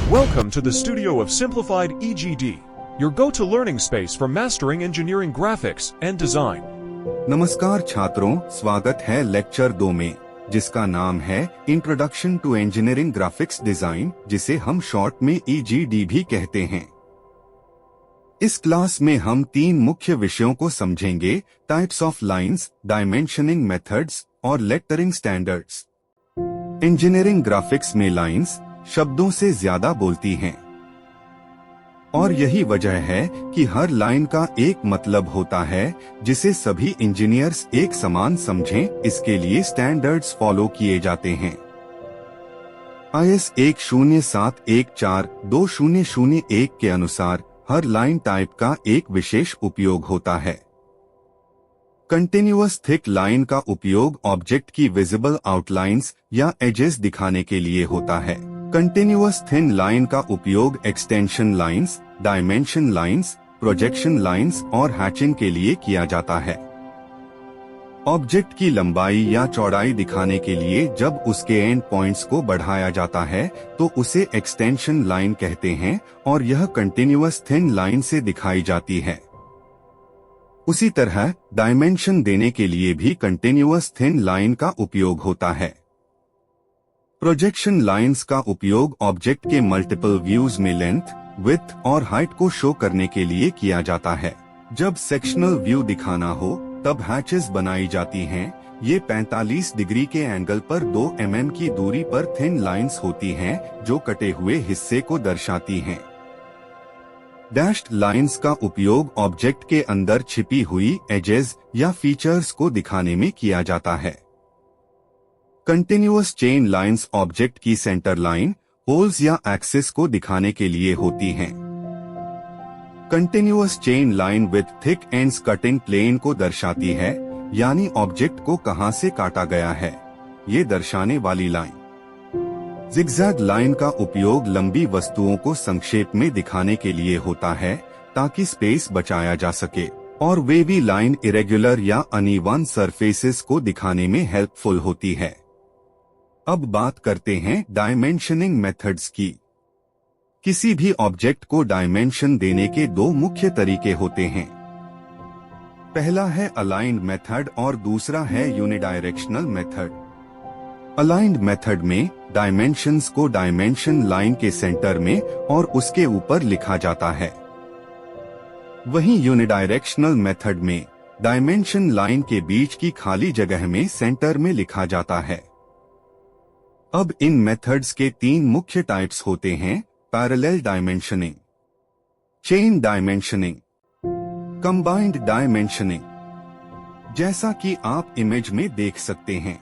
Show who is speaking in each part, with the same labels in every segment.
Speaker 1: Welcome to the studio of Simplified EGD, your go-to learning space for mastering engineering graphics and design.
Speaker 2: नमस्कार छात्रों, स्वागत है lecture 2 में, जिसका नाम है introduction to engineering graphics design, जिसे हम शॉर्ट में EGD भी कहते हैं। इस क्लास में हम 3 मुख्य विषयों को समझेंगे: types of lines, dimensioning methods और लेटरिंग स्टैंडर्ड्स। इंजीनियरिंग ग्राफिक्स में लाइंस शब्दों से ज्यादा बोलती हैं, और यही वजह है कि हर लाइन का एक मतलब होता है जिसे सभी इंजीनियर्स एक समान समझें। इसके लिए स्टैंडर्ड्स फॉलो किए जाते हैं। IS 10714-2001 के अनुसार हर लाइन टाइप का एक विशेष उपयोग होता है। कंटिन्यूअस थिक लाइन का उपयोग ऑब्जेक्ट की विजिबल आउटलाइंस या एजेस दिखाने के लिए होता है। कंटिन्यूअस थिन लाइन का उपयोग extension lines, dimension lines, projection lines और हैचिंग के लिए किया जाता है। ऑब्जेक्ट की लंबाई या चौड़ाई दिखाने के लिए जब उसके एंड पॉइंट्स को बढ़ाया जाता है तो उसे एक्सटेंशन लाइन कहते हैं, और यह कंटिन्यूअस थिन लाइन से दिखाई जाती है। उसी तरह डायमेंशन देने के लिए भी कंटिन्यूअस थिन लाइन का उपयोग होता है। प्रोजेक्शन लाइंस का उपयोग ऑब्जेक्ट के मल्टीपल व्यूज में लेंथ, विड्थ और हाइट को शो करने के लिए किया जाता है। जब सेक्शनल व्यू दिखाना हो तब हैचेस बनाई जाती हैं। ये 45 डिग्री के एंगल पर 2 mm की दूरी पर थिन लाइंस होती हैं जो कटे हुए हिस्से को दर्शाती हैं। डैश्ड लाइंस का उपयोग ऑब्जेक्ट के अंदर छिपी हुई एजेस या फीचर्स को दिखाने में किया जाता है। कंटिन्यूअस चेन लाइंस ऑब्जेक्ट की सेंटर लाइन, पोल्स या एक्सिस को दिखाने के लिए होती हैं। Continuous chain line with thick ends cutting plane को दर्शाती है, यानी ऑब्जेक्ट को कहां से काटा गया है, ये दर्शाने वाली लाइन। जिगजैग लाइन का उपयोग लंबी वस्तुओं को संक्षेप में दिखाने के लिए होता है ताकि स्पेस बचाया जा सके, और वेवी लाइन इरेगुलर या अनइवन सरफेसेस को दिखाने में हेल्पफुल होती है। अब बात करते हैं डायमेंशनिंग मेथड्स की। किसी भी ऑब्जेक्ट को डायमेंशन देने के 2 मुख्य तरीके होते हैं। पहला है अलाइंड मेथड और दूसरा है यूनिडायरेक्शनल मेथड। अलाइंड मेथड में डायमेंशंस को डायमेंशन लाइन के सेंटर में और उसके ऊपर लिखा जाता है। वहीं यूनिडायरेक्शनल मेथड में डायमेंशन लाइन के बीच की खाली जगह में सेंटर में लिखा जाता है। अब इन मेथड्स के 3 मुख्य टाइप्स होते हैं: parallel dimensioning, chain dimensioning, combined dimensioning. जैसा कि आप इमेज में देख सकते हैं,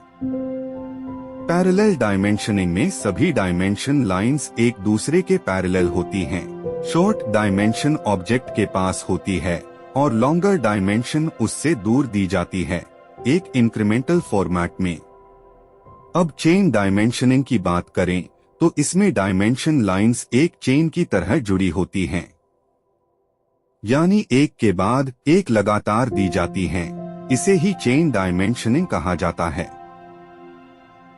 Speaker 2: पैरेलल डायमेंशनिंग में सभी डायमेंशन लाइंस एक दूसरे के पैरेलल होती हैं। शॉर्ट डायमेंशन ऑब्जेक्ट के पास होती है और लॉन्गर डायमेंशन उससे दूर दी जाती है, एक इंक्रीमेंटल फॉर्मेट में। अब चेन डायमेंशनिंग की बात करें तो इसमें डायमेंशन लाइंस एक चेन की तरह जुड़ी होती हैं, यानी एक के बाद एक लगातार दी जाती हैं। इसे ही चेन डायमेंशनिंग कहा जाता है।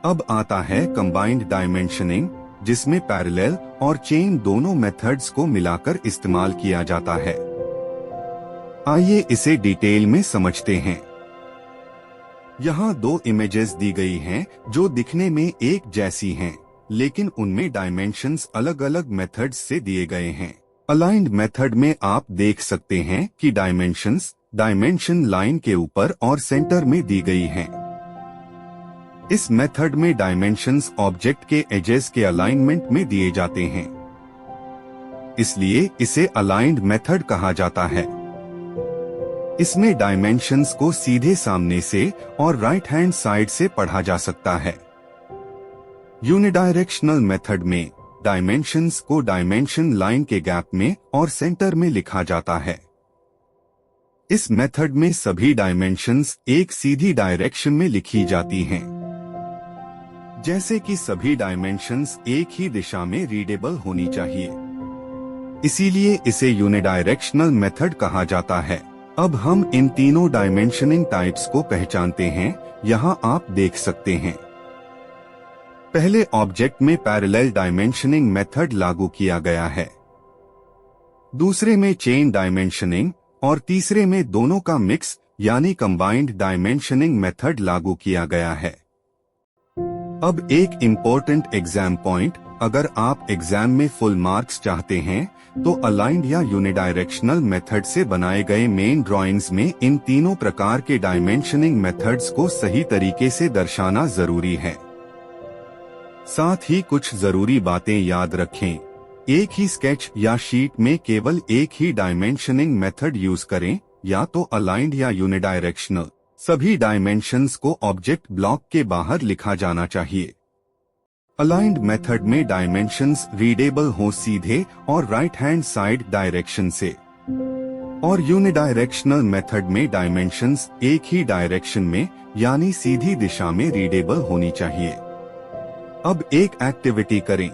Speaker 2: अब आता है कंबाइंड डायमेंशनिंग, जिसमें पैरेलल और चेन दोनों मेथड्स को मिलाकर इस्तेमाल किया जाता है। आइए इसे डिटेल में समझते हैं। यहाँ 2 इमेजेस दी गई हैं जो दिखने में एक जैसी हैं, लेकिन उनमें डायमेंशंस अलग अलग मेथड्स से दिए गए हैं। अलाइंड मेथड में आप देख सकते हैं कि डायमेंशंस डायमेंशन लाइन के ऊपर और सेंटर में दी गई हैं। इस मेथड में डायमेंशंस ऑब्जेक्ट के एजेस के अलाइनमेंट में दिए जाते हैं, इसलिए इसे अलाइंड मेथड कहा जाता है। इसमें डायमेंशंस को सीधे सामने से और राइट हैंड साइड से पढ़ा जा सकता है। यूनिडायरेक्शनल मेथड में डायमेंशंस को डायमेंशन लाइन के गैप में और सेंटर में लिखा जाता है। इस मेथड में सभी डायमेंशंस एक सीधी डायरेक्शन में लिखी जाती हैं, जैसे कि सभी डायमेंशंस एक ही दिशा में रीडेबल होनी चाहिए। इसीलिए इसे यूनिडायरेक्शनल मेथड कहा जाता है। अब हम इन तीनों डायमेंशनिंग टाइप्स को पहचानते हैं, यहाँ आप देख सकते हैं। पहले ऑब्जेक्ट में पैरेलल डायमेंशनिंग मेथड लागू किया गया है, दूसरे में चेन डायमेंशनिंग और तीसरे में दोनों का मिक्स यानी कंबाइंड डायमेंशनिंग मेथड लागू किया गया है। अब एक इम्पोर्टेंट एग्जाम पॉइंट, अगर आप एग्जाम में फुल मार्क्स चाहते हैं तो अलाइंड या यूनिडायरेक्शनल मेथड से बनाए गए मेन ड्राइंग्स में इन तीनों प्रकार के डायमेंशनिंग मेथड्स को सही तरीके से दर्शाना जरूरी है। साथ ही कुछ जरूरी बातें याद रखें। एक ही स्केच या शीट में केवल एक ही डायमेंशनिंग मेथड यूज करें, या तो अलाइंड या यूनिडायरेक्शनल। सभी डायमेंशंस को ऑब्जेक्ट ब्लॉक के बाहर लिखा जाना चाहिए। अलाइंड मेथड में डायमेंशंस रीडेबल हो सीधे और राइट हैंड साइड डायरेक्शन से, और यूनिडायरेक्शनल मेथड में डायमेंशंस एक ही डायरेक्शन में यानी सीधी दिशा में रीडेबल होनी चाहिए। अब एक एक्टिविटी करें।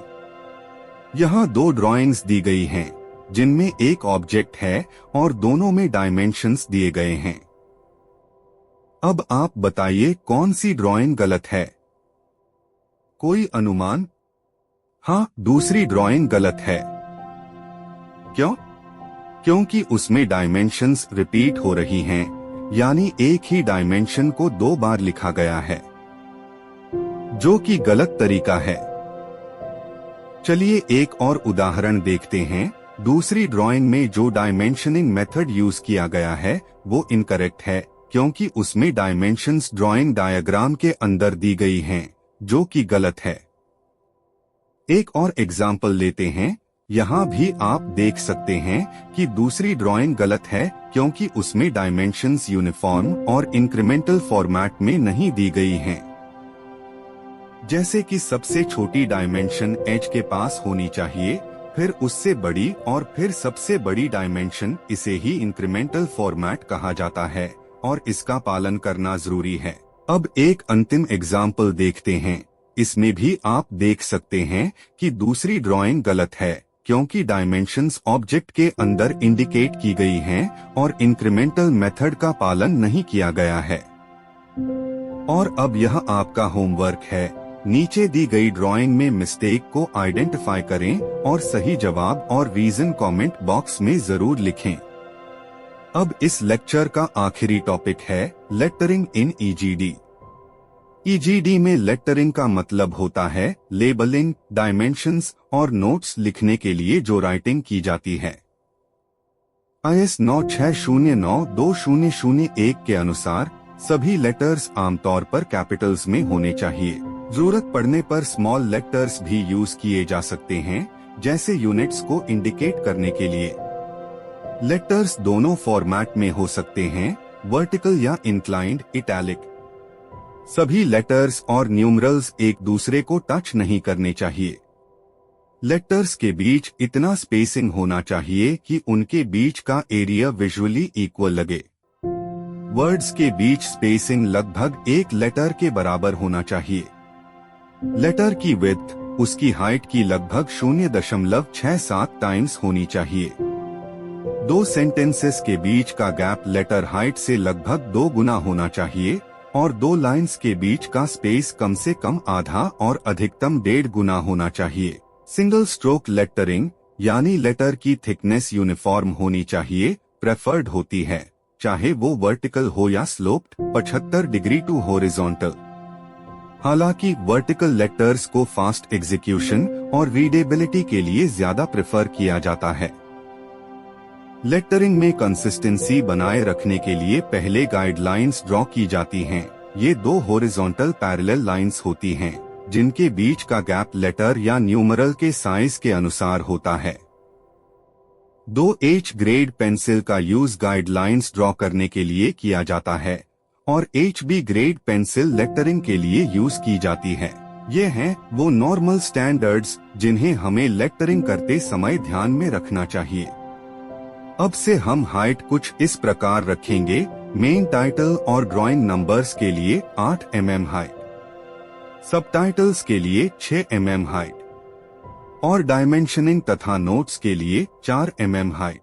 Speaker 2: यहाँ दो ड्राइंग्स दी गई हैं, जिनमें एक ऑब्जेक्ट है और दोनों में डायमेंशंस दिए गए हैं। अब आप बताइए कौन सी ड्राइंग गलत है? कोई अनुमान? हाँ, दूसरी ड्राइंग गलत है। क्यों? क्योंकि उसमें डायमेंशंस रिपीट हो रही हैं, यानी एक ही डायमेंशन को दो बार लिखा गया है, जो कि गलत तरीका है। चलिए एक और उदाहरण देखते हैं। दूसरी ड्राइंग में जो डायमेंशनिंग मेथड यूज किया गया है वो इनकरेक्ट है, क्योंकि उसमें डायमेंशंस ड्राइंग डायग्राम के अंदर दी गई हैं, जो कि गलत है। एक और एग्जाम्पल लेते हैं। यहाँ भी आप देख सकते हैं कि दूसरी ड्राइंग गलत है, क्योंकि उसमें डायमेंशंस यूनिफॉर्म और इंक्रीमेंटल फॉर्मेट में नहीं दी गई हैं। जैसे कि सबसे छोटी डायमेंशन एच के पास होनी चाहिए, फिर उससे बड़ी और फिर सबसे बड़ी डायमेंशन, इसे ही इंक्रीमेंटल फॉर्मेट कहा जाता है और इसका पालन करना जरूरी है। अब एक अंतिम एग्जाम्पल देखते हैं। इसमें भी आप देख सकते हैं कि दूसरी ड्राइंग गलत है, क्योंकि डायमेंशंस ऑब्जेक्ट के अंदर इंडिकेट की गई हैं और इंक्रीमेंटल मेथड का पालन नहीं किया गया है। और अब यह आपका होमवर्क है। नीचे दी गई ड्राइंग में मिस्टेक को आइडेंटिफाई करें और सही जवाब और रीजन कमेंट बॉक्स में जरूर लिखें। अब इस लेक्चर का आखिरी टॉपिक है लेटरिंग इन ईजीडी। ईजीडी में लेटरिंग का मतलब होता है लेबलिंग, डायमेंशंस और नोट्स लिखने के लिए जो राइटिंग की जाती है। IS 9609-2001 के अनुसार सभी लेटर्स आमतौर पर कैपिटल्स में होने चाहिए। जरूरत पड़ने पर स्मॉल लेटर्स भी यूज किए जा सकते हैं, जैसे यूनिट्स को इंडिकेट करने के लिए। लेटर्स दोनों फॉर्मेट में हो सकते हैं, वर्टिकल या इंक्लाइंड, इटैलिक। सभी लेटर्स और न्यूमरल्स एक दूसरे को टच नहीं करने चाहिए। लेटर्स के बीच इतना स्पेसिंग होना चाहिए कि उनके बीच का एरिया विजुअली इक्वल लगे। वर्ड्स के बीच स्पेसिंग लगभग एक लेटर के बराबर होना चाहिए। लेटर की विड्थ उसकी हाइट की लगभग 0.67 टाइम्स होनी चाहिए। दो सेंटेंसेस के बीच का गैप लेटर हाइट से लगभग 2 गुना होना चाहिए और दो लाइंस के बीच का स्पेस कम से कम आधा और अधिकतम 1.5 गुना होना चाहिए। सिंगल स्ट्रोक लेटरिंग यानी लेटर की थिकनेस यूनिफॉर्म होनी चाहिए, प्रेफर्ड होती है, चाहे वो वर्टिकल हो या स्लोप्ड, 75 डिग्री टू हॉरिजॉन्टल। हालांकि वर्टिकल लेटर्स को फास्ट एग्जीक्यूशन और रीडेबिलिटी के लिए ज्यादा प्रेफर किया जाता है। लेटरिंग में कंसिस्टेंसी बनाए रखने के लिए पहले गाइडलाइंस ड्रॉ की जाती हैं। ये 2 हॉरिजॉन्टल पैरेलल लाइंस होती हैं, जिनके बीच का गैप लेटर या न्यूमरल के साइज के अनुसार होता है। 2H ग्रेड पेंसिल का यूज गाइडलाइंस ड्रॉ करने के लिए किया जाता है और HB ग्रेड पेंसिल लेटरिंग के लिए यूज की जाती है। ये हैं वो नॉर्मल स्टैंडर्ड्स जिन्हें हमें लेटरिंग करते समय ध्यान में रखना चाहिए। अब से हम हाइट कुछ इस प्रकार रखेंगे। मेन टाइटल और ड्राइंग नंबर्स के लिए 8 mm हाइट, सबटाइटल्स के लिए 6 mm हाइट और डायमेंशनिंग तथा नोट्स के लिए 4 mm हाइट।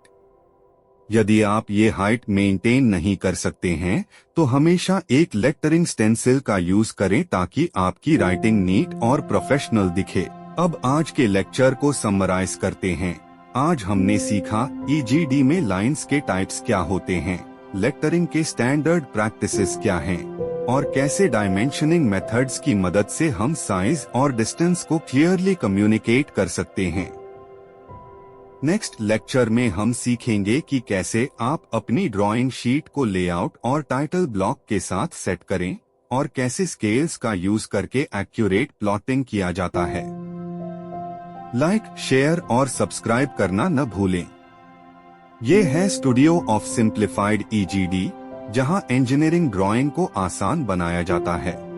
Speaker 2: यदि आप ये हाइट मेंटेन नहीं कर सकते हैं तो हमेशा एक लेटरिंग स्टेंसिल का यूज करें ताकि आपकी राइटिंग नीट और प्रोफेशनल दिखे। अब आज के लेक्चर को समराइज करते हैं। आज हमने सीखा EGD में लाइंस के टाइप्स क्या होते हैं, लेटरिंग के स्टैंडर्ड प्रैक्टिसेस क्या हैं और कैसे डायमेंशनिंग मेथड्स की मदद से हम साइज और डिस्टेंस को क्लियरली कम्युनिकेट कर सकते हैं। नेक्स्ट लेक्चर में हम सीखेंगे कि कैसे आप अपनी ड्राइंग शीट को लेआउट और टाइटल ब्लॉक के साथ सेट करें और कैसे स्केल्स का यूज करके एक्यूरेट प्लॉटिंग किया जाता है। लाइक, शेयर और सब्सक्राइब करना न भूलें। ये है स्टूडियो ऑफ सिंप्लीफाइड EGD, जहां इंजीनियरिंग ड्राइंग को आसान बनाया जाता है।